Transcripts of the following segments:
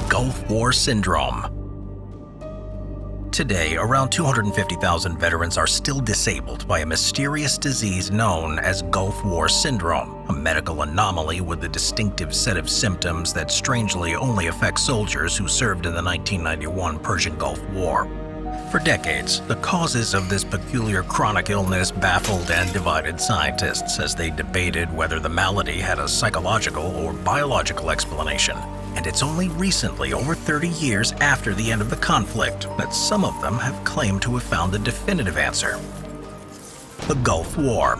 Gulf War syndrome. Today, around 250,000 veterans are still disabled by a mysterious disease known as Gulf War syndrome, a medical anomaly with a distinctive set of symptoms that strangely only affect soldiers who served in the 1991 Persian Gulf War. For decades, the causes of this peculiar chronic illness baffled and divided scientists as they debated whether the malady had a psychological or biological explanation. And it's only recently, over 30 years after the end of the conflict, that some of them have claimed to have found the definitive answer. The Gulf War.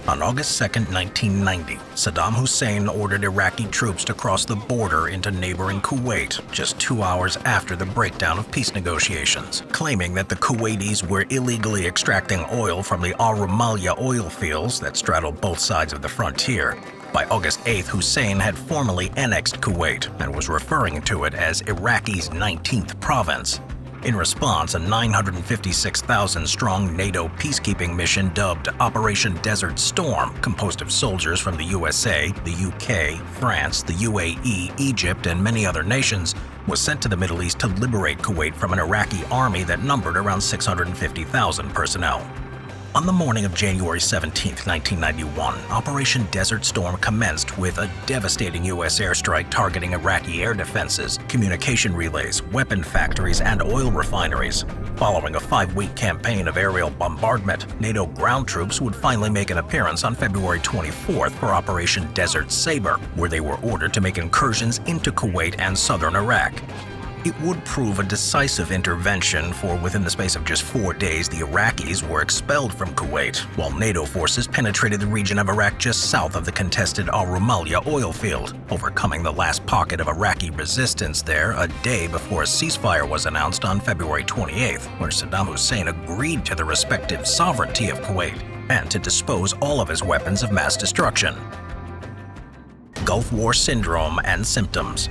On August 2, 1990, Saddam Hussein ordered Iraqi troops to cross the border into neighboring Kuwait just 2 hours after the breakdown of peace negotiations, claiming that the Kuwaitis were illegally extracting oil from the Al-Rumayya oil fields that straddle both sides of the frontier. By August 8th, Hussein had formally annexed Kuwait and was referring to it as Iraqi's 19th province. In response, a 956,000-strong NATO peacekeeping mission dubbed Operation Desert Storm, composed of soldiers from the USA, the UK, France, the UAE, Egypt, and many other nations, was sent to the Middle East to liberate Kuwait from an Iraqi army that numbered around 650,000 personnel. On the morning of January 17, 1991, Operation Desert Storm commenced with a devastating U.S. airstrike targeting Iraqi air defenses, communication relays, weapon factories, and oil refineries. Following a 5-week campaign of aerial bombardment, NATO ground troops would finally make an appearance on February 24th for Operation Desert Saber, where they were ordered to make incursions into Kuwait and southern Iraq. It would prove a decisive intervention, for within the space of just 4 days, the Iraqis were expelled from Kuwait, while NATO forces penetrated the region of Iraq just south of the contested Al-Rumayya oil field, overcoming the last pocket of Iraqi resistance there a day before a ceasefire was announced on February 28th, where Saddam Hussein agreed to the respective sovereignty of Kuwait and to dispose all of his weapons of mass destruction. Gulf War syndrome and symptoms.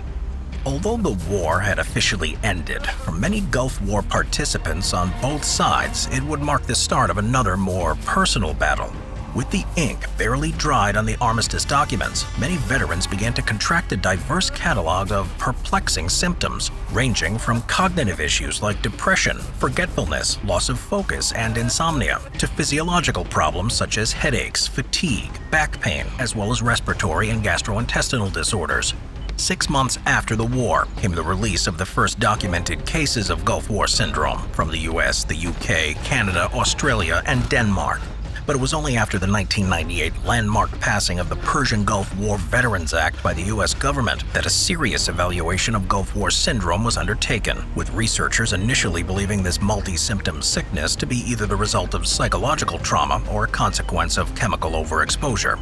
Although the war had officially ended, for many Gulf War participants on both sides, it would mark the start of another, more personal battle. With the ink barely dried on the armistice documents, many veterans began to contract a diverse catalog of perplexing symptoms, ranging from cognitive issues like depression, forgetfulness, loss of focus, and insomnia, to physiological problems such as headaches, fatigue, back pain, as well as respiratory and gastrointestinal disorders. 6 months after the war came the release of the first documented cases of Gulf War syndrome from the US, the UK, Canada, Australia, and Denmark. But it was only after the 1998 landmark passing of the Persian Gulf War Veterans Act by the US government that a serious evaluation of Gulf War syndrome was undertaken, with researchers initially believing this multi-symptom sickness to be either the result of psychological trauma or a consequence of chemical overexposure.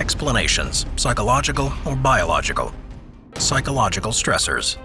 Explanations: psychological or biological. Psychological stressors.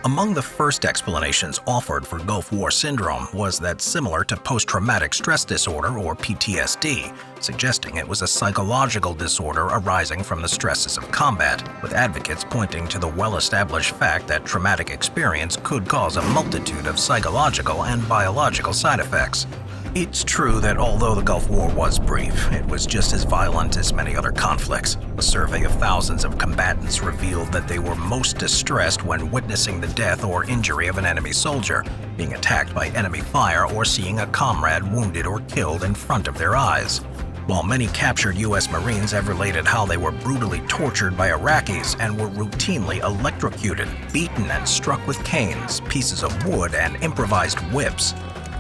Among the first explanations offered for Gulf War syndrome was that similar to post-traumatic stress disorder, or PTSD, suggesting it was a psychological disorder arising from the stresses of combat, with advocates pointing to the well-established fact that traumatic experience could cause a multitude of psychological and biological side effects. It's true that although the Gulf War was brief, it was just as violent as many other conflicts. A survey of thousands of combatants revealed that they were most distressed when witnessing the death or injury of an enemy soldier, being attacked by enemy fire, or seeing a comrade wounded or killed in front of their eyes. While many captured U.S. Marines have related how they were brutally tortured by Iraqis and were routinely electrocuted, beaten, and struck with canes, pieces of wood, and improvised whips.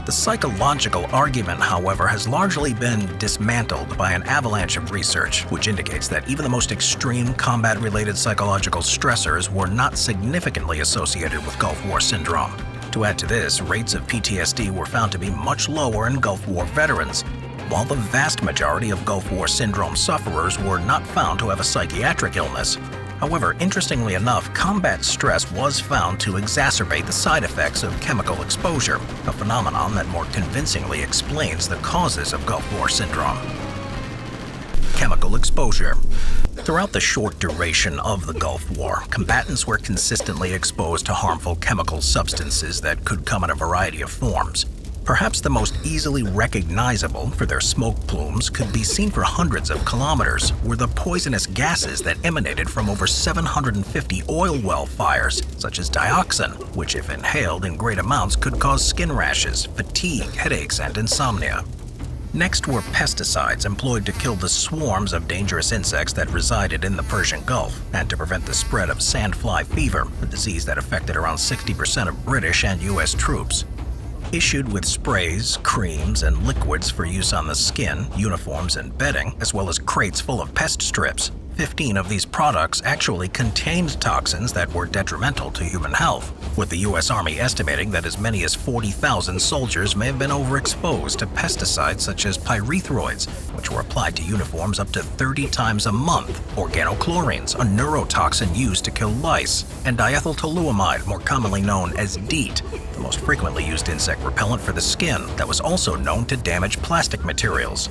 The psychological argument, however, has largely been dismantled by an avalanche of research, which indicates that even the most extreme combat-related psychological stressors were not significantly associated with Gulf War syndrome. To add to this, rates of PTSD were found to be much lower in Gulf War veterans, while the vast majority of Gulf War syndrome sufferers were not found to have a psychiatric illness. However, interestingly enough, combat stress was found to exacerbate the side effects of chemical exposure, a phenomenon that more convincingly explains the causes of Gulf War syndrome. Chemical exposure. Throughout the short duration of the Gulf War, combatants were consistently exposed to harmful chemical substances that could come in a variety of forms. Perhaps the most easily recognizable for their smoke plumes could be seen for hundreds of kilometers were the poisonous gases that emanated from over 750 oil well fires, such as dioxin, which if inhaled in great amounts could cause skin rashes, fatigue, headaches, and insomnia. Next were pesticides employed to kill the swarms of dangerous insects that resided in the Persian Gulf and to prevent the spread of sandfly fever, a disease that affected around 60% of British and U.S. troops. Issued with sprays, creams, and liquids for use on the skin, uniforms, and bedding, as well as crates full of pest strips, 15 of these products actually contained toxins that were detrimental to human health, with the U.S. Army estimating that as many as 40,000 soldiers may have been overexposed to pesticides such as pyrethroids, which were applied to uniforms up to 30 times a month, organochlorines, a neurotoxin used to kill lice, and diethyltoluamide, more commonly known as DEET, the most frequently used insect repellent for the skin that was also known to damage plastic materials.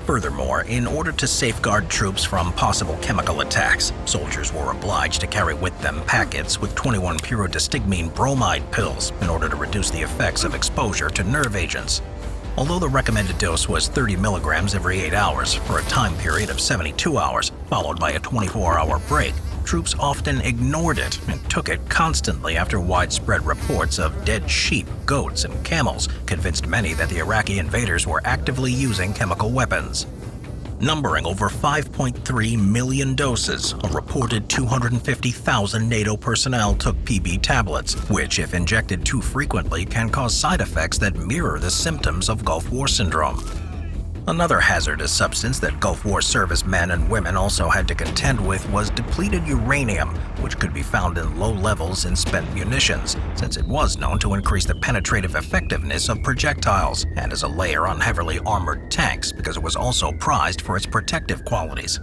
Furthermore, in order to safeguard troops from possible chemical attacks, soldiers were obliged to carry with them packets with 21-pyridostigmine bromide pills in order to reduce the effects of exposure to nerve agents. Although the recommended dose was 30 milligrams every 8 hours for a time period of 72 hours, followed by a 24-hour break, troops often ignored it and took it constantly after widespread reports of dead sheep, goats, and camels convinced many that the Iraqi invaders were actively using chemical weapons. Numbering over 5.3 million doses, a reported 250,000 NATO personnel took PB tablets, which, if injected too frequently, can cause side effects that mirror the symptoms of Gulf War syndrome. Another hazardous substance that Gulf War servicemen and women also had to contend with was depleted uranium, which could be found in low levels in spent munitions, since it was known to increase the penetrative effectiveness of projectiles, and as a layer on heavily armored tanks because it was also prized for its protective qualities.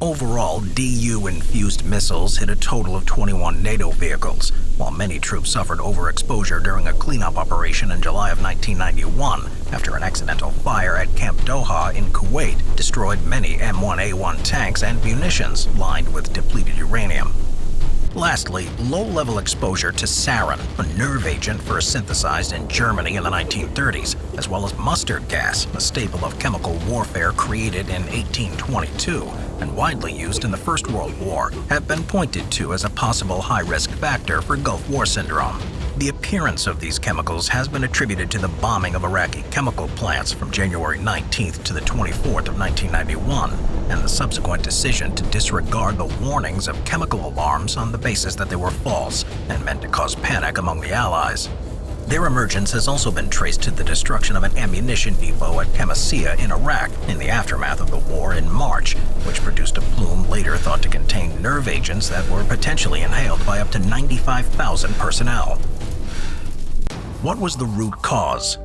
Overall, DU-infused missiles hit a total of 21 NATO vehicles, while many troops suffered overexposure during a cleanup operation in July of 1991 after an accidental fire at Camp Doha in Kuwait destroyed many M1A1 tanks and munitions lined with depleted uranium. Lastly, low-level exposure to sarin, a nerve agent first synthesized in Germany in the 1930s, as well as mustard gas, a staple of chemical warfare created in 1822 and widely used in the First World War, have been pointed to as a possible high-risk factor for Gulf War syndrome. The appearance of these chemicals has been attributed to the bombing of Iraqi chemical plants from January 19th to the 24th of 1991, and the subsequent decision to disregard the warnings of chemical alarms on the basis that they were false and meant to cause panic among the Allies. Their emergence has also been traced to the destruction of an ammunition depot at Qamishiyah in Iraq in the aftermath of the war in March, which produced a plume later thought to contain nerve agents that were potentially inhaled by up to 95,000 personnel. What was the root cause?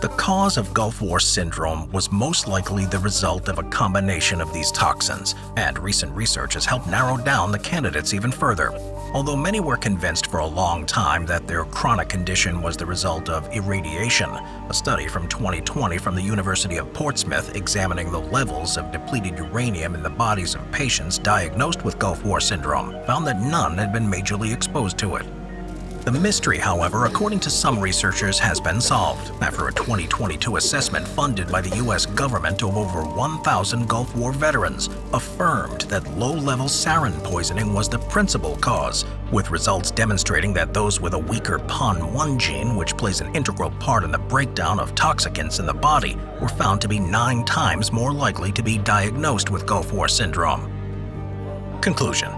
The cause of Gulf War syndrome was most likely the result of a combination of these toxins, and recent research has helped narrow down the candidates even further. Although many were convinced for a long time that their chronic condition was the result of irradiation, a study from 2020 from the University of Portsmouth examining the levels of depleted uranium in the bodies of patients diagnosed with Gulf War syndrome found that none had been majorly exposed to it. The mystery, however, according to some researchers, has been solved after a 2022 assessment funded by the U.S. government of over 1,000 Gulf War veterans affirmed that low-level sarin poisoning was the principal cause, with results demonstrating that those with a weaker PON1 gene, which plays an integral part in the breakdown of toxicants in the body, were found to be 9 times more likely to be diagnosed with Gulf War syndrome. Conclusion.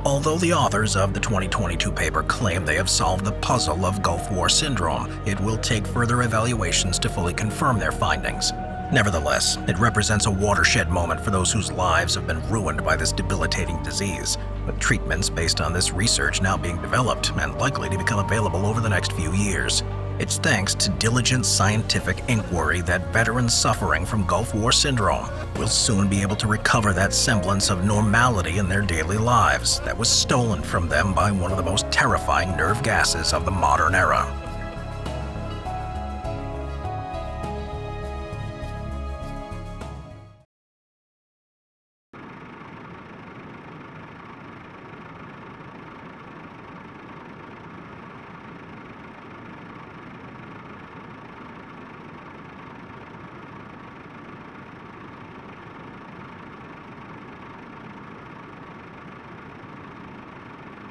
Although the authors of the 2022 paper claim they have solved the puzzle of Gulf War syndrome, it will take further evaluations to fully confirm their findings. Nevertheless, it represents a watershed moment for those whose lives have been ruined by this debilitating disease, with treatments based on this research now being developed and likely to become available over the next few years. It's thanks to diligent scientific inquiry that veterans suffering from Gulf War syndrome will soon be able to recover that semblance of normality in their daily lives that was stolen from them by one of the most terrifying nerve gases of the modern era.